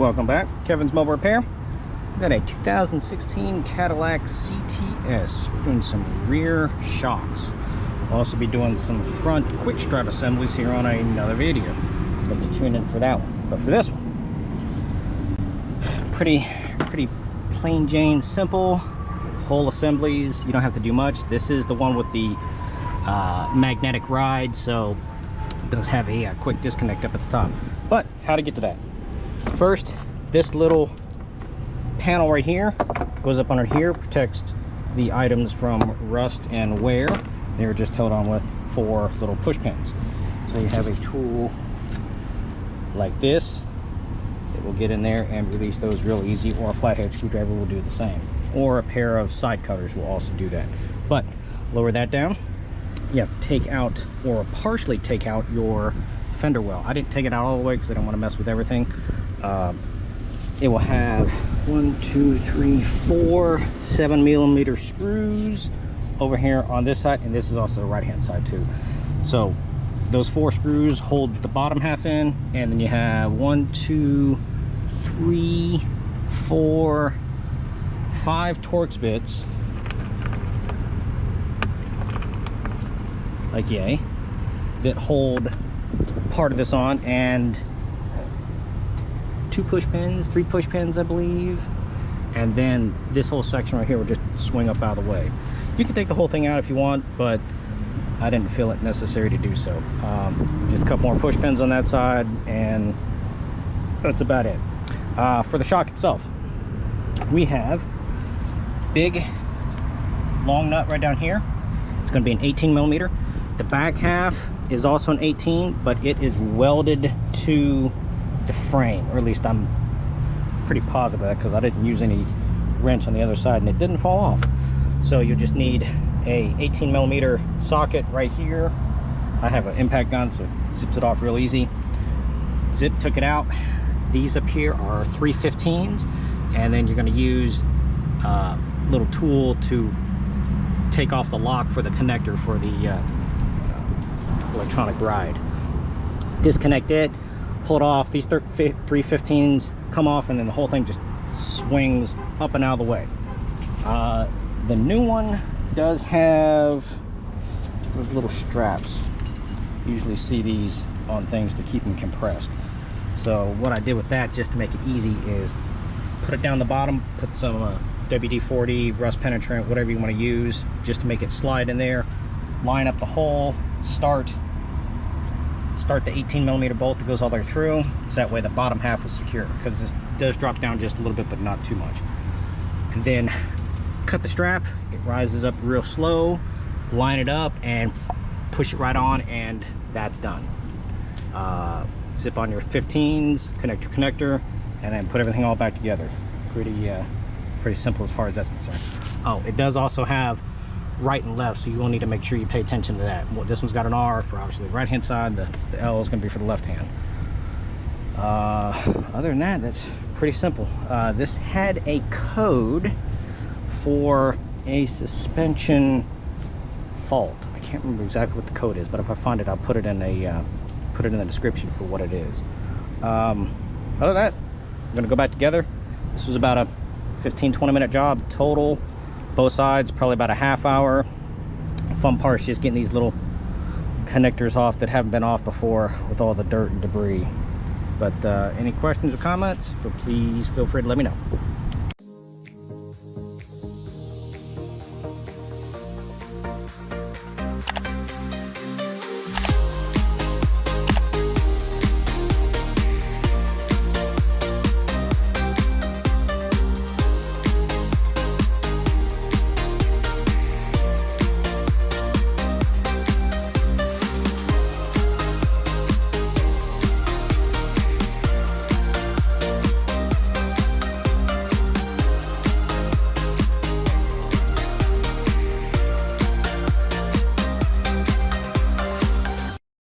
welcome back. Kevin's Mobile Repair. We've got a 2016 Cadillac CTS. We're doing some rear shocks. We'll also be doing some front quick strut assemblies here on another video. Hope to tune in for that one. But for this one, pretty plain Jane, simple whole assemblies. You don't have to do much. This is the one with the magnetic ride, so it does have a quick disconnect up at the top. But how to get to that? First, this little panel right here goes up under here, protects the items from rust and wear. They're just held on with 4 little push pins. So you have a tool like this. It will get in there and release those real easy, or a flathead screwdriver will do the same, or a pair of side cutters will also do that. But lower that down. You have to take out, or partially take out, your fender well. I didn't take it out all the way because I don't want to mess with everything. It will have 1, 2, 3, 4 7mm screws over here on this side, and this is also the right hand side too. So those 4 screws hold the bottom half in, and then you have 1, 2, 3, 4, 5 Torx bits, like yay, that hold part of this on, and 2 push pins, 3 push pins I believe, and then this whole section right here will just swing up out of the way. You can take the whole thing out if you want, but I didn't feel it necessary to do so. Just a couple more push pins on that side, and that's about it. For the shock itself, we have big long nut right down here. It's going to be an 18mm. The back half is also an 18, but it is welded to the frame, or at least I'm pretty positive of that because I didn't use any wrench on the other side and it didn't fall off. So you just need a 18mm socket right here. I have an impact gun, so it zips it off real easy. Zip took it out. These up here are 315s, and then you're going to use a little tool to take off the lock for the connector for the electronic ride. Disconnect it, pull it off. These 315s come off, and then the whole thing just swings up and out of the way. The new one does have those little straps. You usually see these on things to keep them compressed. So what I did with that, just to make it easy, is put it down the bottom, put some WD-40, rust penetrant, whatever you want to use, just to make it slide in there. Line up the hole, start the 18mm bolt that goes all the way through, so that way the bottom half is secure, because this does drop down just a little bit, but not too much. And then cut the strap. It rises up real slow, line it up and push it right on, and that's done. Zip on your 15s, connect your connector, and then put everything all back together. Pretty simple as far as that's concerned. Oh, it does also have right and left, so you will need to make sure you pay attention to that. Well, this one's got an R for obviously the right hand side, the L is going to be for the left hand. Other than that, that's pretty simple. This had a code for a suspension fault. I can't remember exactly what the code is, but if I find it, I'll put it in the description for what it is. Other than that, I'm going to go back together. This was about a 15-20 minute job total. Both sides, probably about a half hour. Fun part is just getting these little connectors off that haven't been off before with all the dirt and debris. But any questions or comments, please feel free to let me know.